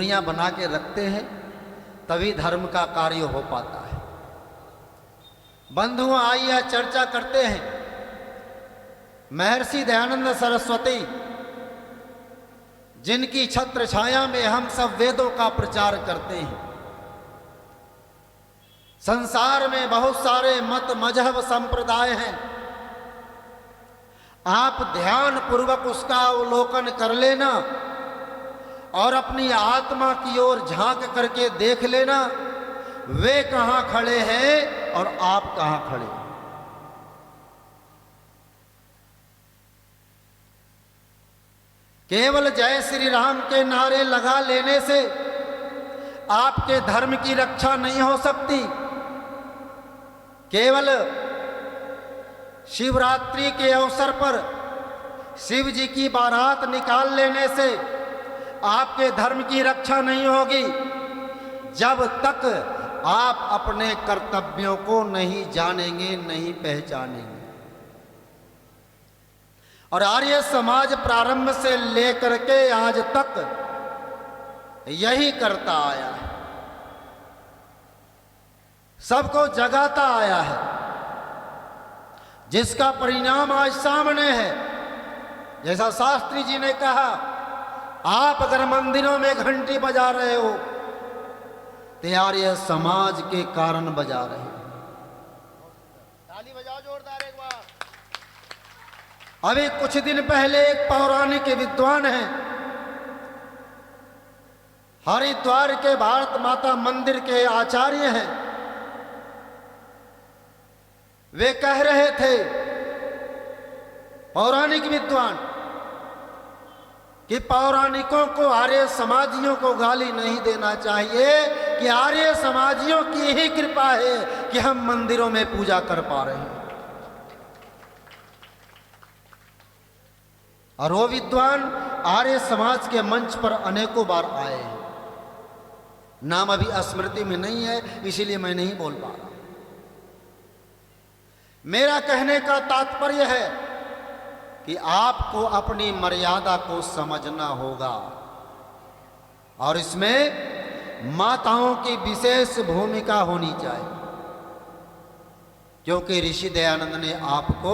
दूरियां बना के रखते हैं, तभी धर्म का कार्य हो पाता है। बंधुओं, आइए चर्चा करते हैं महर्षि दयानंद सरस्वती, जिनकी छत्र छाया में हम सब वेदों का प्रचार करते हैं। संसार में बहुत सारे मत मजहब संप्रदाय हैं, आप ध्यान पूर्वक उसका अवलोकन कर लेना और अपनी आत्मा की ओर झांक करके देख लेना, वे कहां खड़े हैं और आप कहां खड़े हैं। केवल जय श्री राम के नारे लगा लेने से आपके धर्म की रक्षा नहीं हो सकती। केवल शिवरात्रि के अवसर पर शिव जी की बारात निकाल लेने से आपके धर्म की रक्षा नहीं होगी, जब तक आप अपने कर्तव्यों को नहीं जानेंगे, नहीं पहचानेंगे। और आर्य समाज प्रारंभ से लेकर के आज तक यही करता आया है, सबको जगाता आया है, जिसका परिणाम आज सामने है। जैसा शास्त्री जी ने कहा, आप अगर मंदिरों में घंटी बजा रहे हो तो आर्य समाज के कारण बजा रहे हो। ताली बजाओ जोरदार एक बार। अभी कुछ दिन पहले एक पौराणिक विद्वान है, हरिद्वार के भारत माता मंदिर के आचार्य हैं, वे कह रहे थे, पौराणिक विद्वान, कि पौराणिकों को आर्य समाजियों को गाली नहीं देना चाहिए, कि आर्य समाजियों की ही कृपा है कि हम मंदिरों में पूजा कर पा रहे हैं। और वो विद्वान आर्य समाज के मंच पर अनेकों बार आए हैं, नाम अभी स्मृति में नहीं है, इसीलिए मैं नहीं बोल पा रहा। मेरा कहने का तात्पर्य है कि आपको अपनी मर्यादा को समझना होगा, और इसमें माताओं की विशेष भूमिका होनी चाहिए, क्योंकि ऋषि दयानंद ने आपको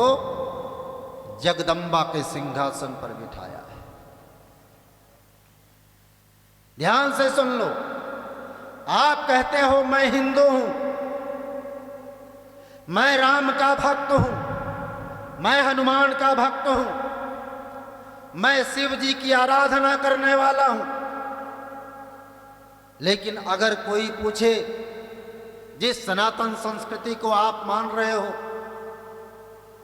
जगदम्बा के सिंहासन पर बिठाया है। ध्यान से सुन लो, आप कहते हो मैं हिंदू हूं, मैं राम का भक्त हूं, मैं हनुमान का भक्त हूं, मैं शिव जी की आराधना करने वाला हूं। लेकिन अगर कोई पूछे, जिस सनातन संस्कृति को आप मान रहे हो,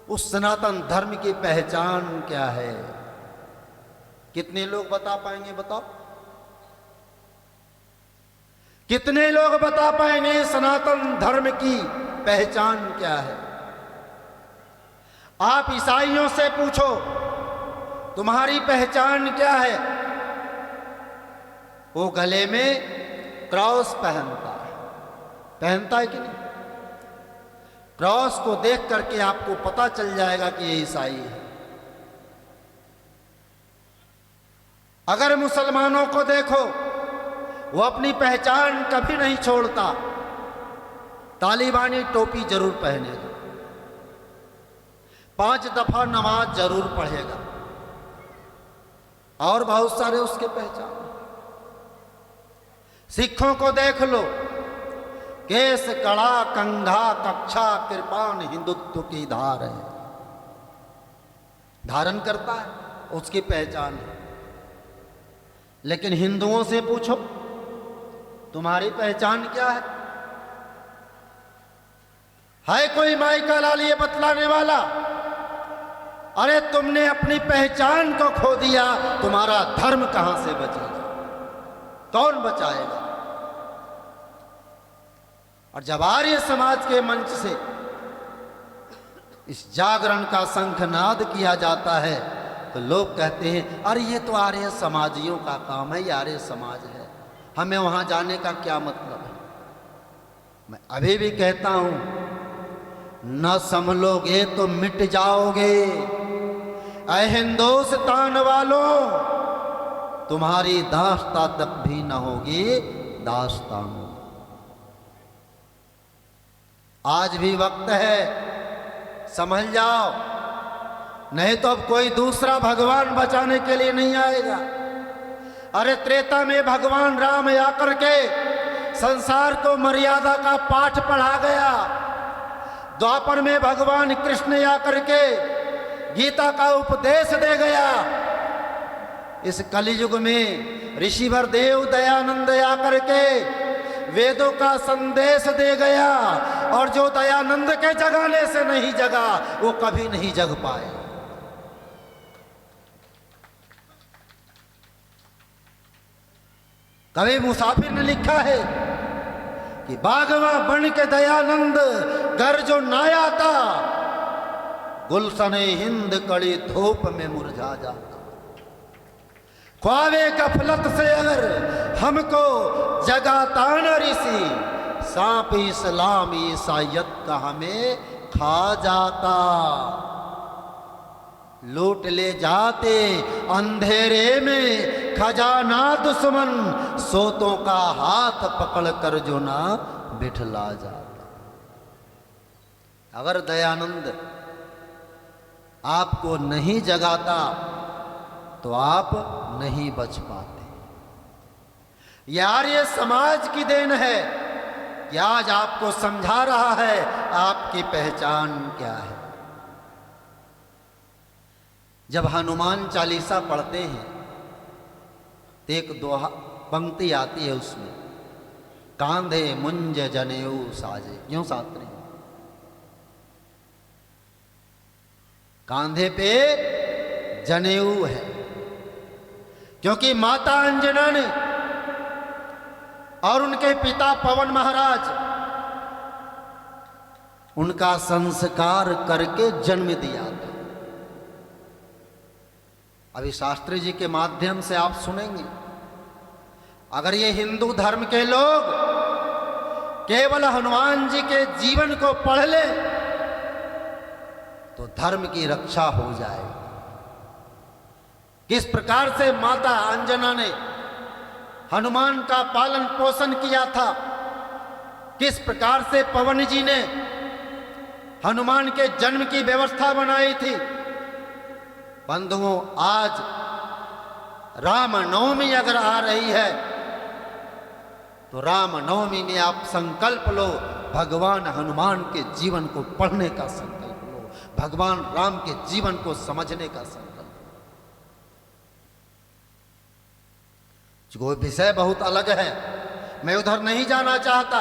उस सनातन धर्म की पहचान क्या है, कितने लोग बता पाएंगे? बताओ, कितने लोग बता पाएंगे सनातन धर्म की पहचान क्या है? आप ईसाइयों से पूछो, तुम्हारी पहचान क्या है? वो गले में क्रॉस पहनता है कि नहीं? क्रॉस को देख करके आपको पता चल जाएगा कि ये ईसाई है। अगर मुसलमानों को देखो, वो अपनी पहचान कभी नहीं छोड़ता, तालिबानी टोपी जरूर पहनेगा, 5 दफा नमाज जरूर पढ़ेगा, और बहुत सारे उसके पहचान। सिखों को देख लो, केस कड़ा कंघा कक्षा कृपान हिंदुत्व की धार है, धारण करता है, उसकी पहचान है। लेकिन हिंदुओं से पूछो, तुम्हारी पहचान क्या है? कोई माई का लाल ये बतलाने वाला? अरे तुमने अपनी पहचान को खो दिया, तुम्हारा धर्म कहां से बचेगा? कौन बचाएगा? और जब आर्य समाज के मंच से इस जागरण का शंखनाद किया जाता है, तो लोग कहते हैं, अरे ये तो आर्य समाजियों का काम है, ये आर्य समाज है, हमें वहां जाने का क्या मतलब है? मैं अभी भी कहता हूं, न संभलोगे तो मिट जाओगे। ऐ हिंदुस्तान वालों, तुम्हारी दास्ता तक भी न होगी दास्तान। आज भी वक्त है, समझ जाओ, नहीं तो अब कोई दूसरा भगवान बचाने के लिए नहीं आएगा। अरे त्रेता में भगवान राम आकर के संसार को मर्यादा का पाठ पढ़ा गया। द्वापर में भगवान कृष्ण आकर के गीता का उपदेश दे गया। इस कलियुग में ऋषिवर देव दयानंद आकर के वेदों का संदेश दे गया, और जो दयानंद के जगाने से नहीं जगा वो कभी नहीं जग पाए। कवि मुसाफिर ने लिखा है कि बागवा बन के दयानंद घर जो नाया था, गुलशने हिंद कड़ी धूप में मुरझा जाता। ख्वाबे गफलत से अगर हमको जगाता न ऋषि, सांप इस्लाम ईसाइयत का हमें खा जाता। लूट ले जाते अंधेरे में खजाना दुश्मन, सोतों का हाथ पकड़ कर जो ना बिठला जाता। अगर दयानंद आपको नहीं जगाता तो आप नहीं बच पाते। यार ये समाज की देन है कि आज आपको समझा रहा है आपकी पहचान क्या है। जब हनुमान चालीसा पढ़ते हैं तो एक दोहा पंक्ति आती है, उसमें कांधे मुंज जनेऊ साजे, क्यों सातरे कांधे पे जनेऊ है, क्योंकि माता अंजना ने और उनके पिता पवन महाराज उनका संस्कार करके जन्म दिया था। अभी शास्त्री जी के माध्यम से आप सुनेंगे, अगर ये हिंदू धर्म के लोग केवल हनुमान जी के जीवन को पढ़ ले तो धर्म की रक्षा हो जाएगी। किस प्रकार से माता अंजना ने हनुमान का पालन पोषण किया था, किस प्रकार से पवन जी ने हनुमान के जन्म की व्यवस्था बनाई थी। बंधुओं, आज रामनवमी अगर आ रही है तो रामनवमी में आप संकल्प लो, भगवान हनुमान के जीवन को पढ़ने का संकल्प लो, भगवान राम के जीवन को समझने का संकल्प। जो विषय बहुत अलग है, मैं उधर नहीं जाना चाहता।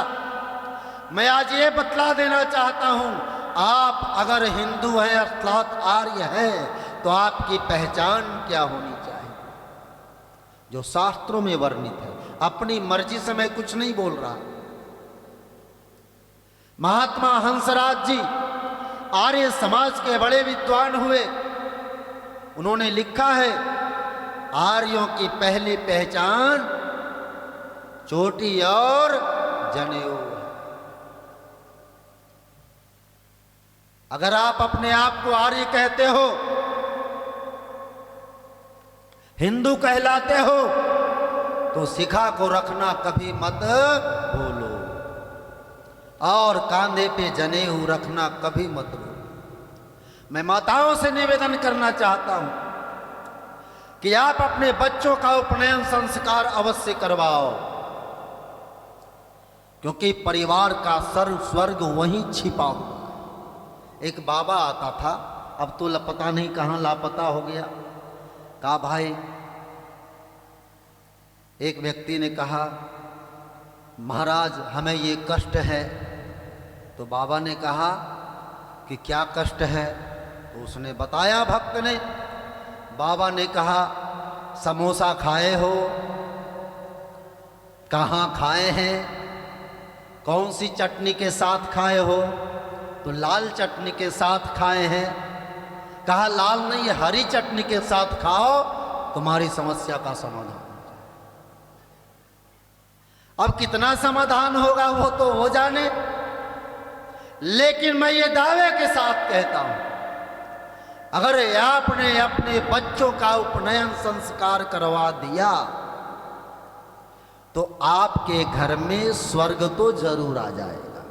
मैं आज ये बतला देना चाहता हूं, आप अगर हिंदू हैं अर्थात आर्य हैं तो आपकी पहचान क्या होनी चाहिए, जो शास्त्रों में वर्णित है। अपनी मर्जी से मैं कुछ नहीं बोल रहा। महात्मा हंसराज जी आर्य समाज के बड़े विद्वान हुए। उन्होंने लिखा है, आर्यों की पहली पहचान चोटी और जनेऊ है। अगर आप अपने आप को आर्य कहते हो, हिंदू कहलाते हो, तो शिखा को रखना कभी मत भूलो, और कांधे पे जनेऊ रखना कभी मत भूलो। मैं माताओं से निवेदन करना चाहता हूं कि आप अपने बच्चों का उपनयन संस्कार अवश्य करवाओ, क्योंकि परिवार का सर्व स्वर्ग वहीं छिपा हुआ। एक बाबा आता था, अब तो पता नहीं कहाँ लापता हो गया। कहा भाई, एक व्यक्ति ने कहा महाराज हमें ये कष्ट है। तो बाबा ने कहा कि क्या कष्ट है? तो उसने बताया भक्त ने। बाबा ने कहा समोसा खाए हो? कहाँ खाए हैं? कौन सी चटनी के साथ खाए हो? तो लाल चटनी के साथ खाए हैं। कहा लाल नहीं, हरी चटनी के साथ खाओ, तुम्हारी समस्या का समाधान। अब कितना समाधान होगा वो तो हो जाने, लेकिन मैं ये दावे के साथ कहता हूं अगर आपने अपने बच्चों का उपनयन संस्कार करवा दिया तो आपके घर में स्वर्ग तो जरूर आ जाएगा।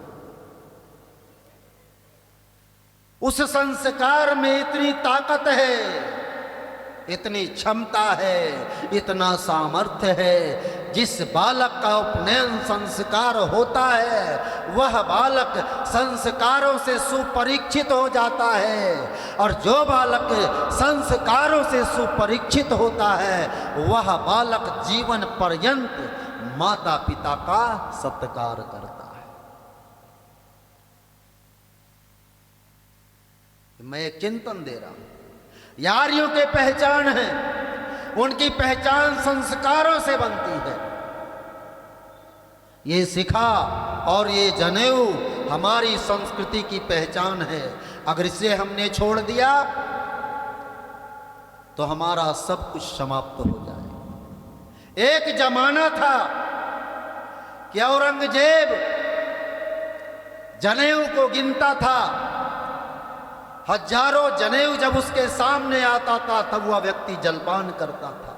उस संस्कार में इतनी ताकत है, इतनी क्षमता है, इतना सामर्थ्य है। जिस बालक का उपनयन संस्कार होता है वह बालक संस्कारों से सुपरीक्षित हो जाता है, और जो बालक संस्कारों से सुपरीक्षित होता है वह बालक जीवन पर्यंत माता पिता का सत्कार करता है। मैं एक चिंतन दे रहा हूं, यारियों के पहचान है, उनकी पहचान संस्कारों से बनती है। ये सिखा और ये जनेऊ हमारी संस्कृति की पहचान है। अगर इसे हमने छोड़ दिया तो हमारा सब कुछ समाप्त हो जाए। एक जमाना था कि औरंगजेब जनेऊ को गिनता था, हजारों जनेऊ जब उसके सामने आता था तब वह व्यक्ति जलपान करता था,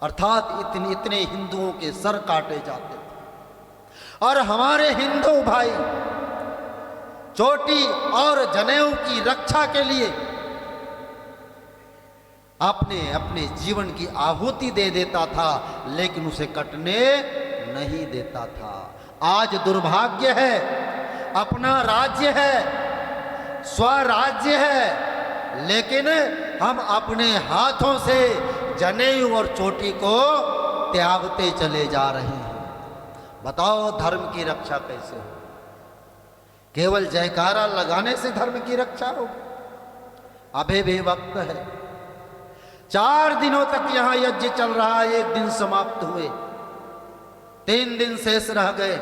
अर्थात इतने इतने हिंदुओं के सर काटे जाते थे। और हमारे हिंदू भाई चोटी और जनेऊ की रक्षा के लिए अपने अपने जीवन की आहुति दे देता था, लेकिन उसे कटने नहीं देता था। आज दुर्भाग्य है, अपना राज्य है, स्वराज्य है, लेकिन हम अपने हाथों से जनेऊ और चोटी को त्यागते चले जा रहे हैं। बताओ धर्म की रक्षा कैसे हो? केवल जयकारा लगाने से धर्म की रक्षा होगी? अभी भी वक्त है। 4 दिनों तक यहां यज्ञ चल रहा है, 1 दिन समाप्त हुए, 3 दिन शेष रह गए।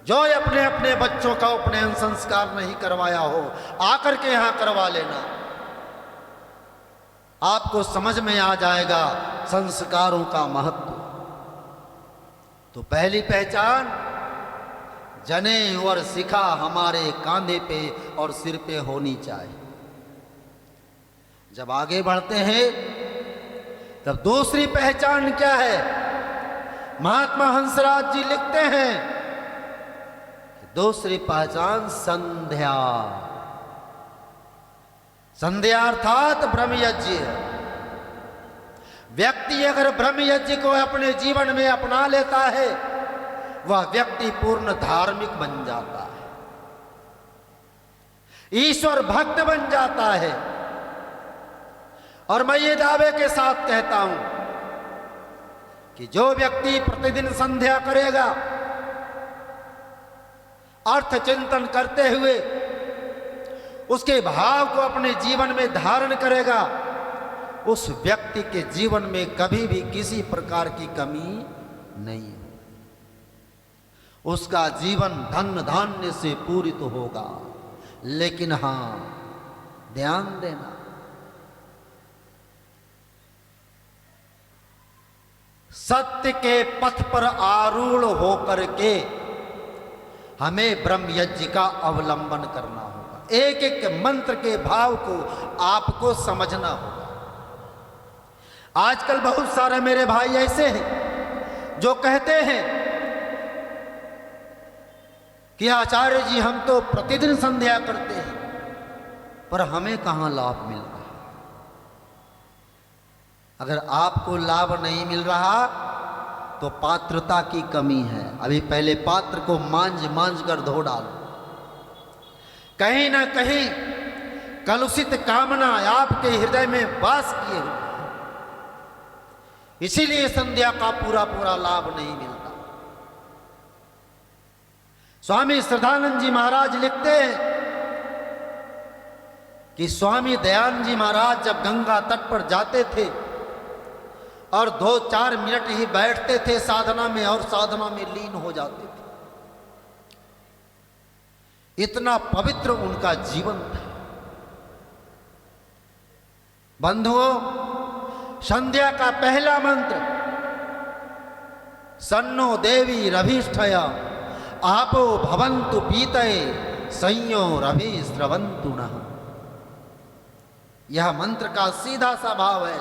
जो अपने अपने बच्चों का उपनयन संस्कार नहीं करवाया हो आकर के यहां करवा लेना, आपको समझ में आ जाएगा संस्कारों का महत्व। तो पहली पहचान जनेऊ और शिखा हमारे कांधे पे और सिर पे होनी चाहिए। जब आगे बढ़ते हैं तब दूसरी पहचान क्या है? महात्मा हंसराज जी लिखते हैं दूसरी पहचान संध्या। संध्या अर्थात ब्रह्मयज्ञ। व्यक्ति अगर ब्रह्मयज्ञ को अपने जीवन में अपना लेता है वह व्यक्ति पूर्ण धार्मिक बन जाता है, ईश्वर भक्त बन जाता है। और मैं ये दावे के साथ कहता हूं कि जो व्यक्ति प्रतिदिन संध्या करेगा, अर्थ चिंतन करते हुए उसके भाव को अपने जीवन में धारण करेगा, उस व्यक्ति के जीवन में कभी भी किसी प्रकार की कमी नहीं है। उसका जीवन धन धान्य से पूरित होगा। लेकिन हां, ध्यान देना, सत्य के पथ पर आरूढ़ होकर के हमें ब्रह्मयज्ञ का अवलंबन करना होगा। एक एक मंत्र के भाव को आपको समझना होगा। आजकल बहुत सारे मेरे भाई ऐसे हैं जो कहते हैं कि आचार्य जी हम तो प्रतिदिन संध्या करते हैं, पर हमें कहां लाभ मिल रहा। अगर आपको लाभ नहीं मिल रहा तो पात्रता की कमी है। अभी पहले पात्र को मांझ कर धो डालो। कहीं ना कहीं कलुषित कामना आपके हृदय में वास किए हुए, इसीलिए संध्या का पूरा लाभ नहीं मिलता। स्वामी श्रद्धानंद जी महाराज लिखते हैं कि स्वामी दयानंद जी महाराज जब गंगा तट पर जाते थे और 2-4 मिनट ही बैठते थे साधना में और साधना में लीन हो जाते थे। इतना पवित्र उनका जीवन था। बंधुओं, संध्या का पहला मंत्र सन्नो देवी रभिष्ठया आपो भवन्तु पीतये संयो रभि स्रवन्तु नः। यह मंत्र का सीधा सा भाव है,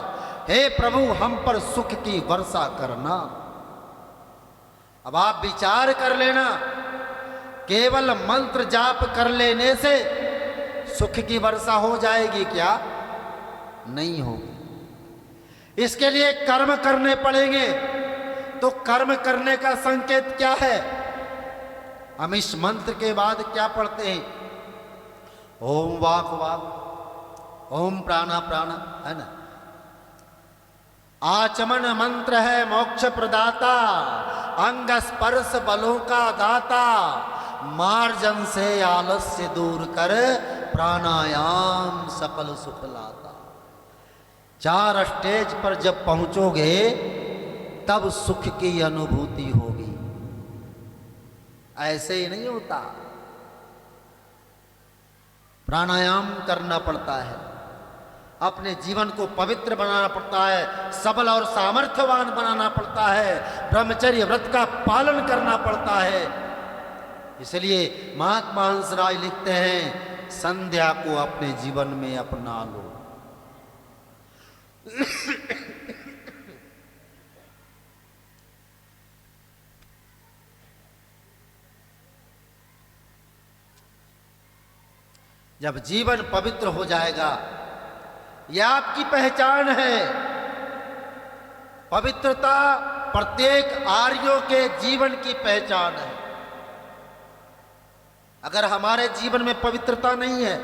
हे प्रभु हम पर सुख की वर्षा करना। अब आप विचार कर लेना, केवल मंत्र जाप कर लेने से सुख की वर्षा हो जाएगी क्या? नहीं होगी। इसके लिए कर्म करने पड़ेंगे। तो कर्म करने का संकेत क्या है? हम इस मंत्र के बाद क्या पढ़ते हैं? ओम वाक वाक, ओम प्राणा प्राणा, है ना। आचमन मंत्र है मोक्ष प्रदाता, अंग स्पर्श बलों का दाता, मार्जन से आलस्य दूर कर, प्राणायाम सकल सुख लाता। 4 स्टेज पर जब पहुंचोगे तब सुख की अनुभूति होगी। ऐसे ही नहीं होता। प्राणायाम करना पड़ता है, अपने जीवन को पवित्र बनाना पड़ता है, सबल और सामर्थ्यवान बनाना पड़ता है, ब्रह्मचर्य व्रत का पालन करना पड़ता है। इसलिए महात्मा हंसराय लिखते हैं, संध्या को अपने जीवन में अपना लो। जब जीवन पवित्र हो जाएगा, यह आपकी पहचान है। पवित्रता प्रत्येक आर्यों के जीवन की पहचान है। अगर हमारे जीवन में पवित्रता नहीं है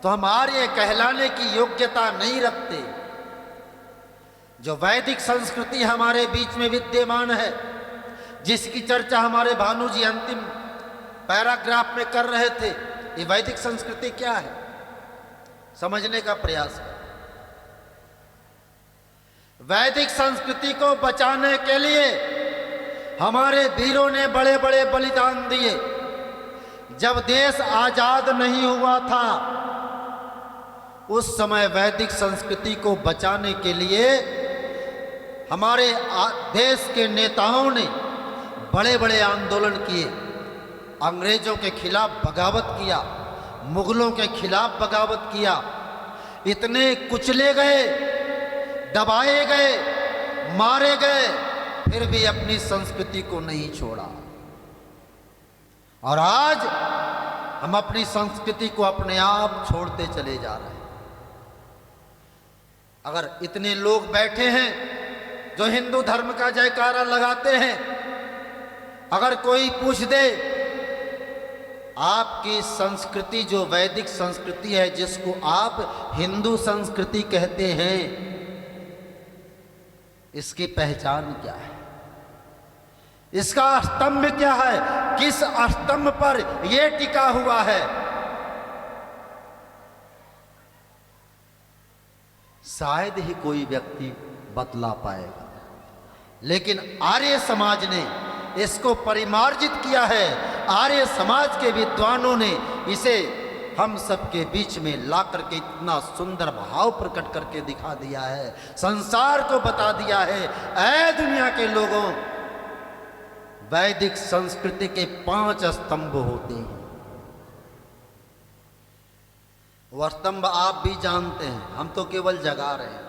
तो हम आर्य कहलाने की योग्यता नहीं रखते। जो वैदिक संस्कृति हमारे बीच में विद्यमान है, जिसकी चर्चा हमारे भानु जी अंतिम पैराग्राफ में कर रहे थे, ये वैदिक संस्कृति क्या है, समझने का प्रयास करें। वैदिक संस्कृति को बचाने के लिए हमारे वीरों ने बड़े बड़े बलिदान दिए। जब देश आजाद नहीं हुआ था, उस समय वैदिक संस्कृति को बचाने के लिए हमारे देश के नेताओं ने बड़े बड़े आंदोलन किए। अंग्रेजों के खिलाफ बगावत किया, मुगलों के खिलाफ बगावत किया। इतने कुचले गए, दबाए गए, मारे गए, फिर भी अपनी संस्कृति को नहीं छोड़ा। और आज हम अपनी संस्कृति को अपने आप छोड़ते चले जा रहे हैं। अगर इतने लोग बैठे हैं जो हिंदू धर्म का जयकारा लगाते हैं, अगर कोई पूछ दे आपकी संस्कृति जो वैदिक संस्कृति है, जिसको आप हिंदू संस्कृति कहते हैं, इसकी पहचान क्या है, इसका स्तंभ क्या है, किस स्तंभ पर यह टिका हुआ है? शायद ही कोई व्यक्ति बतला पाएगा। लेकिन आर्य समाज ने इसको परिमार्जित किया है। आर्य समाज के विद्वानों ने इसे हम सबके बीच में ला करके इतना सुंदर भाव प्रकट करके दिखा दिया है, संसार को बता दिया है, ऐ दुनिया के लोगों, वैदिक संस्कृति के 5 स्तंभ होते हैं। वह स्तंभ आप भी जानते हैं, हम तो केवल जगा रहे हैं।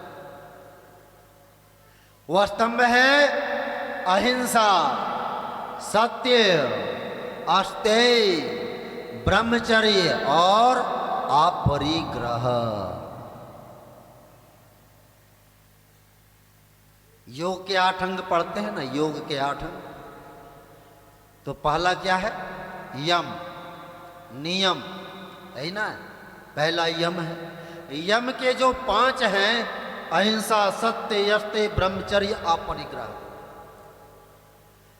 वह स्तंभ है अहिंसा, सत्य, अस्तेय, ब्रह्मचर्य और अपरिग्रह। योग के 8 अंग पढ़ते हैं ना, योग के 8 अंग। तो पहला क्या है? यम, नियम, है ना, पहला यम है। यम के जो 5 हैं, अहिंसा, सत्य, अस्तेय, ब्रह्मचर्य, अपरिग्रह,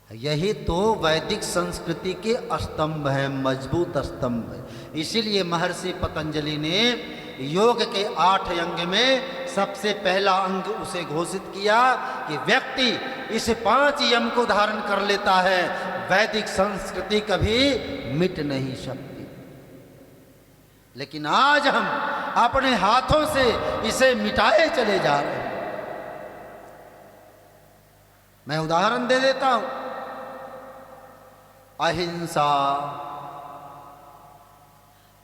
यही तो वैदिक संस्कृति के स्तंभ हैं, मजबूत स्तंभ है। इसीलिए महर्षि पतंजलि ने योग के 8 अंग में सबसे पहला अंग उसे घोषित किया कि व्यक्ति इस 5 यम को धारण कर लेता है, वैदिक संस्कृति कभी मिट नहीं सकती। लेकिन आज हम अपने हाथों से इसे मिटाए चले जा रहे हैं। मैं उदाहरण दे देता हूं। अहिंसा,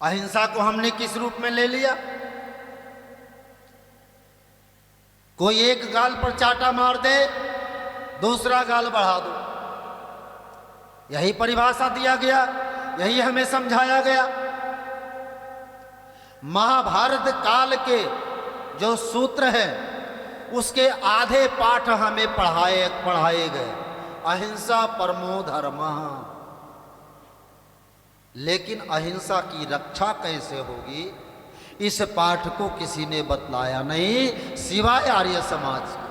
अहिंसा को हमने किस रूप में ले लिया? कोई एक गाल पर चाटा मार दे, दूसरा गाल बढ़ा दो। यही परिभाषा दिया गया, यही हमें समझाया गया। महाभारत काल के जो सूत्र है उसके आधे पाठ हमें पढ़ाए गए, अहिंसा परमो धर्मः। लेकिन अहिंसा की रक्षा कैसे होगी, इस पाठ को किसी ने बतलाया नहीं सिवाय आर्य समाज के।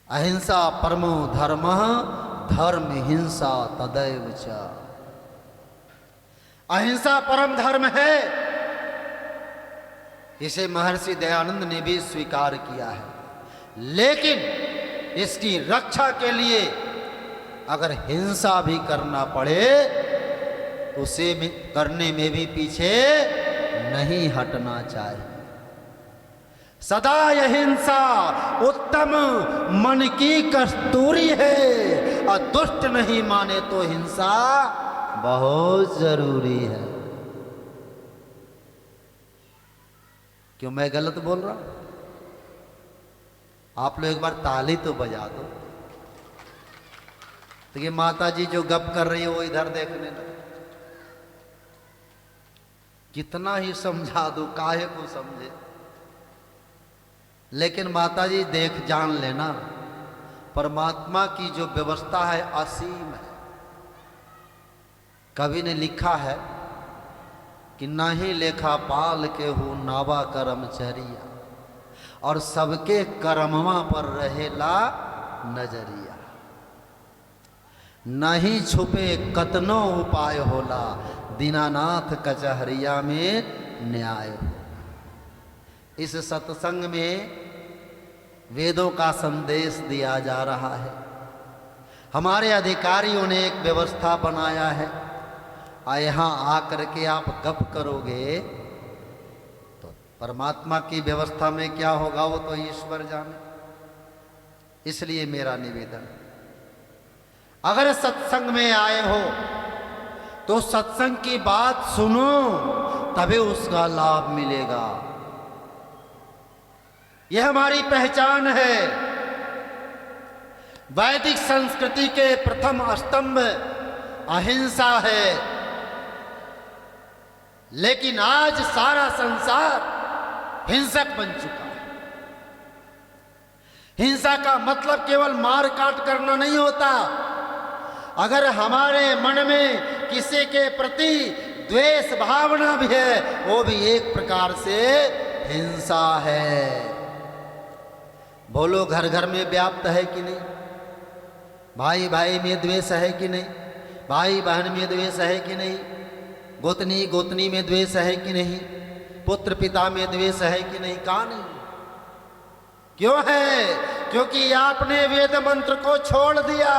अहिंसा परमो धर्मः, धर्म हिंसा तदैव च। अहिंसा परम धर्म है, इसे महर्षि दयानंद ने भी स्वीकार किया है। लेकिन इसकी रक्षा के लिए अगर हिंसा भी करना पड़े तो उसे करने में भी पीछे नहीं हटना चाहिए। सदा यह हिंसा उत्तम मन की कस्तूरी है, और दुष्ट नहीं माने तो हिंसा बहुत जरूरी है। क्यों मैं गलत बोल रहा हूं? आप लोग एक बार ताली तो बजा दो। तो ये माता जी जो गप कर रही है वो इधर देखने लगे। कितना ही समझा दो, काहे को समझे। लेकिन माता जी देख जान लेना, परमात्मा की जो व्यवस्था है असीम है। कवि ने लिखा है कि नाही लेखा पाल के हो नावा कर्मचरिया, और सबके कर्मवा पर रहेला नजरिया। नहीं छुपे कतनो उपाय होला, दीनानाथ कचहरिया में न्याय हो। इस सत्संग में वेदों का संदेश दिया जा रहा है। हमारे अधिकारियों ने एक व्यवस्था बनाया है, यहाँ आकर के आप गप करोगे तो परमात्मा की व्यवस्था में क्या होगा वो तो ईश्वर जाने। इसलिए मेरा निवेदन, अगर सत्संग में आए हो तो सत्संग की बात सुनो, तभी उसका लाभ मिलेगा। यह हमारी पहचान है। वैदिक संस्कृति के प्रथम स्तंभ अहिंसा है, लेकिन आज सारा संसार हिंसक बन चुका है। हिंसा का मतलब केवल मार काट करना नहीं होता। अगर हमारे मन में किसी के प्रति द्वेष भावना भी है, वो भी एक प्रकार से हिंसा है। बोलो, घर घर में व्याप्त है कि नहीं? भाई भाई में द्वेष है कि नहीं? भाई बहन में द्वेष है कि नहीं? गोतनी गोतनी में द्वेष है कि नहीं? पुत्र पिता में द्वेष है कि नहीं? कहाँ नहीं? क्यों है? क्योंकि आपने वेद मंत्र को छोड़ दिया।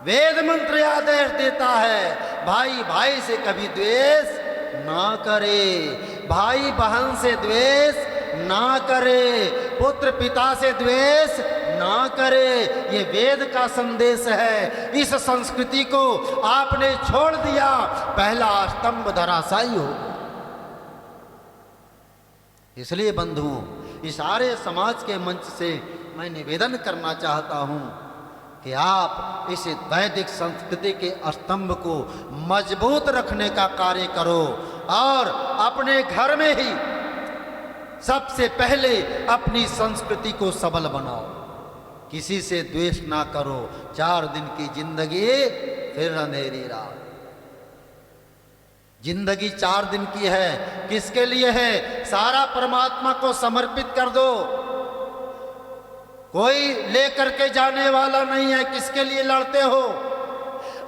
वेद मंत्र आदेश देता है भाई भाई से कभी द्वेष ना करे, भाई बहन से द्वेष ना करे, पुत्र पिता से द्वेष ना करे। ये वेद का संदेश है। इस संस्कृति को आपने छोड़ दिया, पहला स्तंभ धराशायी हो। इसलिए बंधुओं, इस सारे समाज के मंच से मैं निवेदन करना चाहता हूं कि आप इस वैदिक संस्कृति के स्तंभ को मजबूत रखने का कार्य करो, और अपने घर में ही सबसे पहले अपनी संस्कृति को सबल बनाओ। किसी से द्वेष ना करो। 4 दिन की जिंदगी फिर अंधेरी रात। जिंदगी 4 दिन की है, किसके लिए है? सारा परमात्मा को समर्पित कर दो। कोई लेकर के जाने वाला नहीं है। किसके लिए लड़ते हो?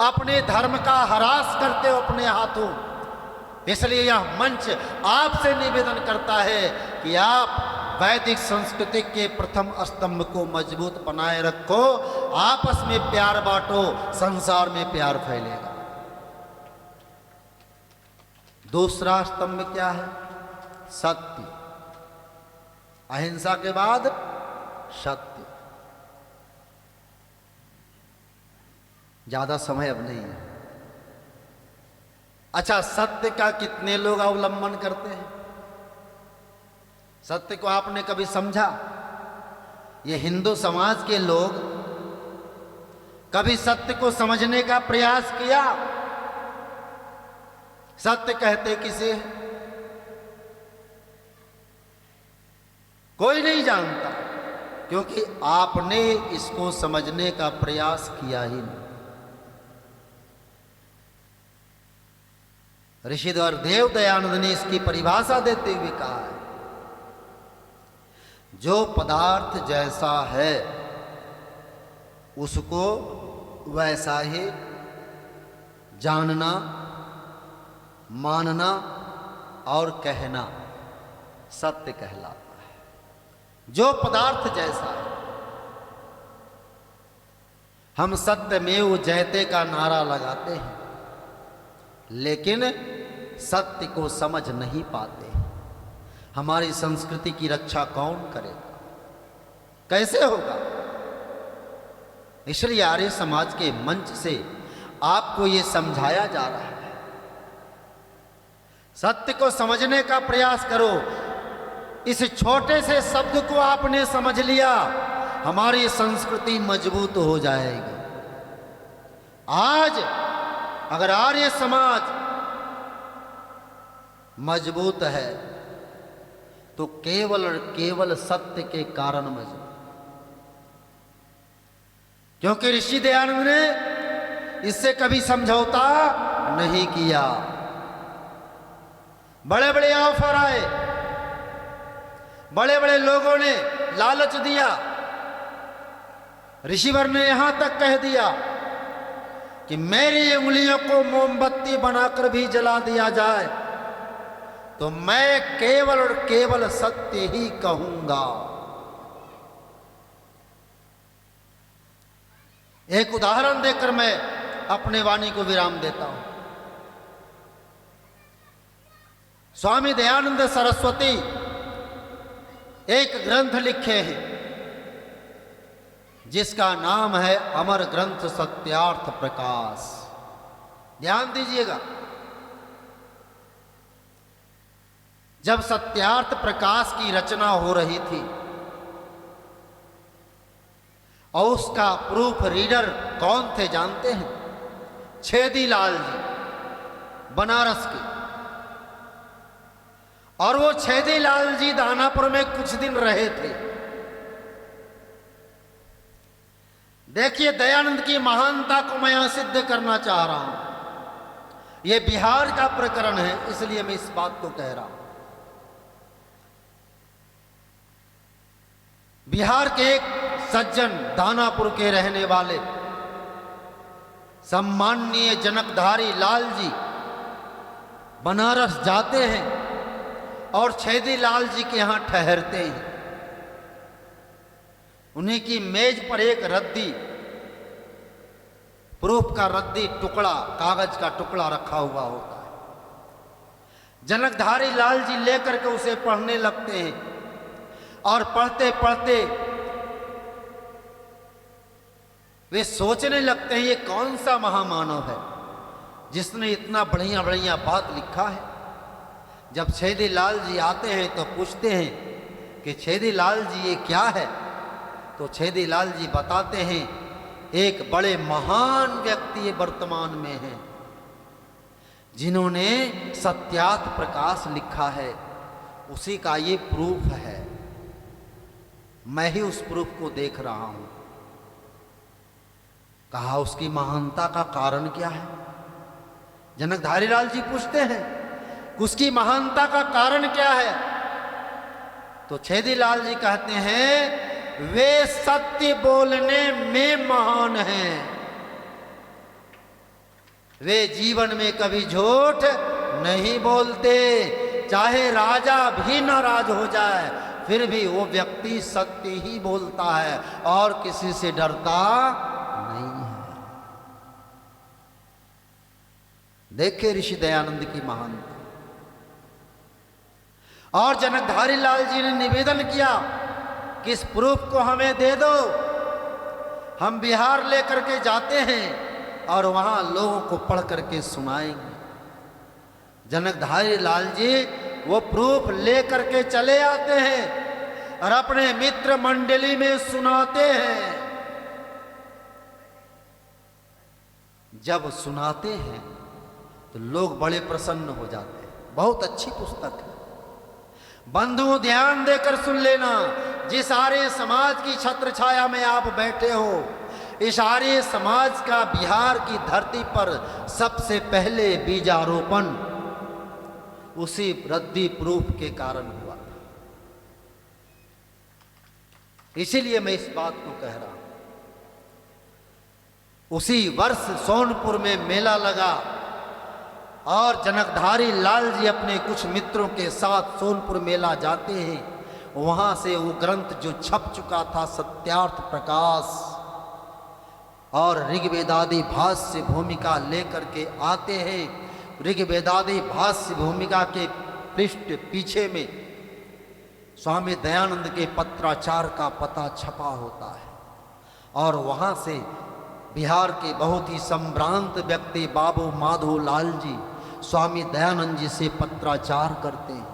अपने धर्म का ह्रास करते हो अपने हाथों। इसलिए यह मंच आपसे निवेदन करता है कि आप वैदिक संस्कृति के प्रथम स्तंभ को मजबूत बनाए रखो। आपस में प्यार बांटो, संसार में प्यार फैलेगा। दूसरा स्तंभ क्या है? सत्य। अहिंसा के बाद सत्य। ज्यादा समय अब नहीं है। अच्छा, सत्य का कितने लोग अवलंबन करते हैं? सत्य को आपने कभी समझा? ये हिंदू समाज के लोग कभी सत्य को समझने का प्रयास किया? सत्य कहते किसे? कोई नहीं जानता, क्योंकि आपने इसको समझने का प्रयास किया ही नहीं। ऋषिधर देव दयानंद ने इसकी परिभाषा देते हुए कहा है, जो पदार्थ जैसा है उसको वैसा ही जानना, मानना और कहना सत्य कहलाता है। जो पदार्थ जैसा है। हम सत्यमेव जयते का नारा लगाते हैं, लेकिन सत्य को समझ नहीं पाते। हमारी संस्कृति की रक्षा कौन करेगा? कैसे होगा? इसलिए आर्य समाज के मंच से आपको यह समझाया जा रहा है, सत्य को समझने का प्रयास करो। इस छोटे से शब्द को आपने समझ लिया, हमारी संस्कृति मजबूत हो जाएगी। आज अगर आर्य समाज मजबूत है तो केवल और केवल सत्य के कारण मजबूत, क्योंकि ऋषि दयानंद ने इससे कभी समझौता नहीं किया। बड़े बड़े ऑफर आए, बड़े बड़े लोगों ने लालच दिया। ऋषिवर ने यहां तक कह दिया कि मेरी उंगलियों को मोमबत्ती बनाकर भी जला दिया जाए तो मैं केवल और केवल सत्य ही कहूंगा। एक उदाहरण देकर मैं अपने वाणी को विराम देता हूं। स्वामी दयानंद सरस्वती एक ग्रंथ लिखे हैं जिसका नाम है अमर ग्रंथ सत्यार्थ प्रकाश। ध्यान दीजिएगा, जब सत्यार्थ प्रकाश की रचना हो रही थी और उसका प्रूफ रीडर कौन थे जानते हैं? छेदी लाल जी, बनारस के। और वो छेदी लाल जी दानापुर में कुछ दिन रहे थे। देखिए, दयानंद की महानता को मैं यहां सिद्ध करना चाह रहा हूं। यह बिहार का प्रकरण है, इसलिए मैं इस बात को कह रहा हूं। बिहार के एक सज्जन, दानापुर के रहने वाले सम्माननीय जनकधारी लाल जी बनारस जाते हैं और छेदी लाल जी के यहां ठहरते हैं। उन्हीं की मेज पर एक रद्दी, प्रूफ का रद्दी टुकड़ा, कागज का टुकड़ा रखा हुआ होता है। जनकधारी लाल जी लेकर के उसे पढ़ने लगते हैं और पढ़ते पढ़ते वे सोचने लगते हैं, ये कौन सा महामानव है जिसने इतना बढ़िया बढ़िया बात लिखा है। जब छेदी लाल जी आते हैं तो पूछते हैं कि छेदी लाल जी ये क्या है? तो छेदी लाल जी बताते हैं, एक बड़े महान व्यक्ति वर्तमान में हैं जिन्होंने सत्यार्थ प्रकाश लिखा है, उसी का ये प्रूफ है। मैं ही उस प्रूफ को देख रहा हूं। कहा, उसकी महानता का कारण क्या है? जनकधारी लाल जी पूछते हैं, उसकी महानता का कारण क्या है? तो छेदी लाल जी कहते हैं, वे सत्य बोलने में महान हैं। वे जीवन में कभी झूठ नहीं बोलते, चाहे राजा भी नाराज हो जाए फिर भी वो व्यक्ति सत्य ही बोलता है और किसी से डरता नहीं है। देखे ऋषि दयानंद की महानता। और जनकधारी लाल जी ने निवेदन किया कि इस प्रूफ को हमें दे दो, हम बिहार लेकर के जाते हैं और वहां लोगों को पढ़ करके सुनाएंगे। जनकधारी लाल जी वो प्रूफ लेकर के चले आते हैं और अपने मित्र मंडली में सुनाते हैं। जब सुनाते हैं तो लोग बड़े प्रसन्न हो जाते हैं। बहुत अच्छी पुस्तक है बंधुओं, ध्यान देकर सुन लेना। जिस आर्य समाज की छत्र छाया में आप बैठे हो, इस आर्य समाज का बिहार की धरती पर सबसे पहले बीजारोपण उसी रद्दी प्रूफ के कारण हुआ था। इसीलिए मैं इस बात को कह रहा हूं। उसी वर्ष सोनपुर में मेला लगा और जनकधारी लाल जी अपने कुछ मित्रों के साथ सोनपुर मेला जाते हैं। वहां से वो ग्रंथ जो छप चुका था सत्यार्थ प्रकाश और ऋग्वेदादि भाष्य भूमिका लेकर के आते हैं। ऋग्वेदादि भाष्य भूमिका के पृष्ठ पीछे में स्वामी दयानंद के पत्राचार का पता छपा होता है और वहां से बिहार के बहुत ही संभ्रांत व्यक्ति बाबू माधो लाल जी स्वामी दयानंद जी से पत्राचार करते हैं।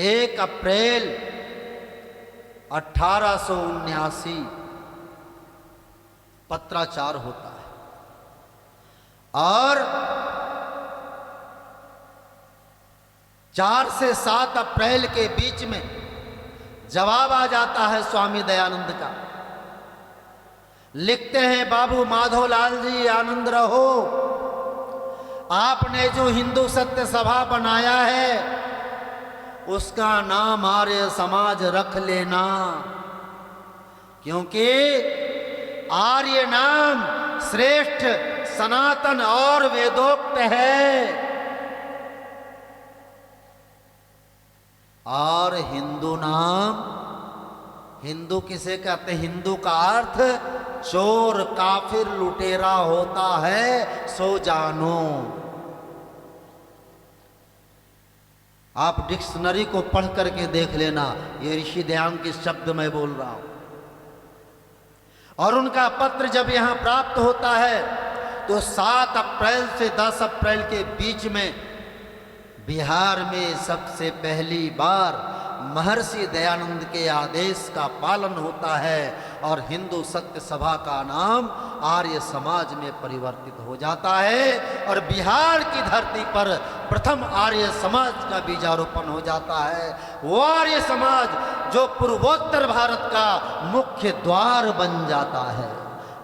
1 अप्रैल 1879 पत्राचार होता है और 4 से 7 अप्रैल के बीच में जवाब आ जाता है स्वामी दयानंद का। लिखते हैं, बाबू माधो लाल जी आनंद रहो, आपने जो हिंदू सत्य सभा बनाया है उसका नाम आर्य समाज रख लेना, क्योंकि आर्य नाम श्रेष्ठ सनातन और वेदोक्त है और हिंदू नाम, हिंदू किसे कहते हैं? हिंदू का अर्थ चोर काफिर लुटेरा होता है, सो जानो। आप डिक्शनरी को पढ़ करके देख लेना, ये ऋषि दयान के शब्द मैं बोल रहा हूं। और उनका पत्र जब यहां प्राप्त होता है तो 7 अप्रैल से 10 अप्रैल के बीच में बिहार में सबसे पहली बार महर्षि दयानंद के आदेश का पालन होता है और हिंदू सत्य सभा का नाम आर्य समाज में परिवर्तित हो जाता है और बिहार की धरती पर प्रथम आर्य समाज का बीजारोपण हो जाता है। वो आर्य समाज जो पूर्वोत्तर भारत का मुख्य द्वार बन जाता है।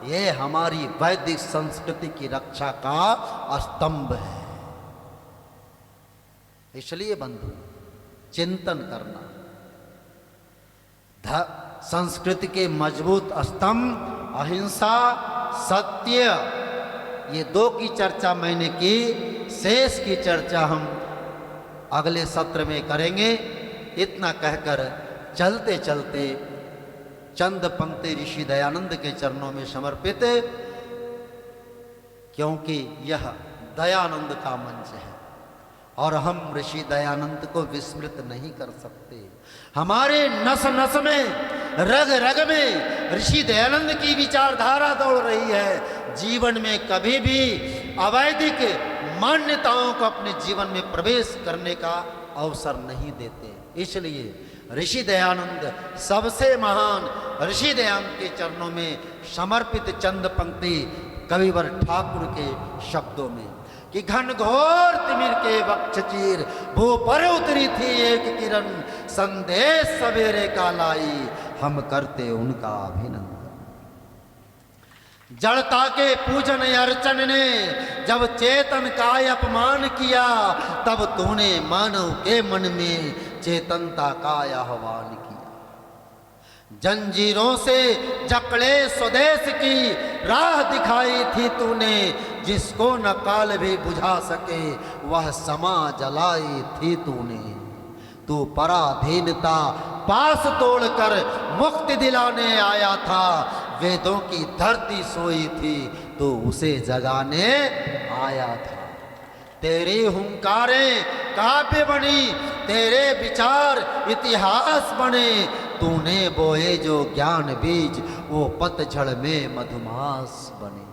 ये हमारी वैदिक संस्कृति की रक्षा का स्तंभ है। इसलिए बंधु चिंतन करना, संस्कृति के मजबूत स्तंभ अहिंसा सत्य, ये 2 की चर्चा मैंने की, शेष की चर्चा हम अगले सत्र में करेंगे। इतना कहकर चलते चलते चंद पंक्ति ऋषि दयानंद के चरणों में समर्पित, क्योंकि यह दयानंद का मंच है और हम ऋषि दयानंद को विस्मृत नहीं कर सकते। हमारे नस नस में, रग रग में ऋषि दयानंद की विचारधारा दौड़ रही है। जीवन में कभी भी अवैदिक मान्यताओं को अपने जीवन में प्रवेश करने का अवसर नहीं देते। इसलिए ऋषि दयानंद सबसे महान ऋषि दयानंद के चरणों में समर्पित चंद पंक्ति कविवर ठाकुर के शब्दों में कि घनघोर तिमिर के वक्ष चीर भू पर उतरी थी एक किरण, संदेश सवेरे का लाई हम करते उनका अभिनंदन। जड़ता के पूजन अर्चन ने जब चेतन का अपमान किया, तब तूने मानव के मन में चेतनता का आह्वान किया। जंजीरों से जकड़े स्वदेश की राह दिखाई थी तूने, जिसको न काल भी बुझा सके वह समा जलाई थी तूने। तू पराधीनता पास तोड़कर मुक्ति दिलाने आया था, वेदों की धरती सोई थी तो उसे जगाने आया था। तेरी हुंकारें काव्य बनी, तेरे विचार इतिहास बने, तूने बोए जो ज्ञान बीज वो पतझड़ में मधुमास बने।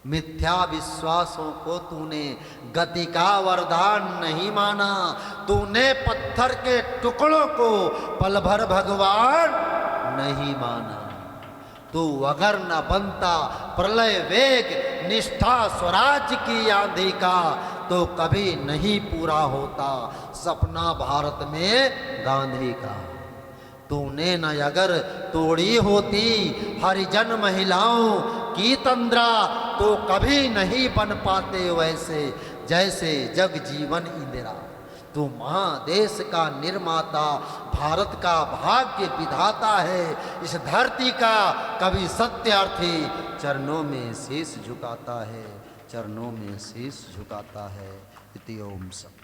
मिथ्या विश्वासों को तूने गति का वरदान नहीं माना। तूने पत्थर के टुकड़ों को पल भर भगवान नहीं माना। तू अगर न बनता प्रलय वेग निष्ठा स्वराज्य की आंधी का, तो कभी नहीं पूरा होता सपना भारत में गांधी का। तूने न अगर तोड़ी होती हरिजन महिलाओं की तंद्रा, तो कभी नहीं बन पाते वैसे जैसे जग जीवन इंदिरा। तू महादेश का निर्माता, भारत का भाग्य विधाता है। इस धरती का कवि सत्यार्थी चरणों में शीश झुकाता है, चरणों में शीश झुकाता है। इति ओम सत।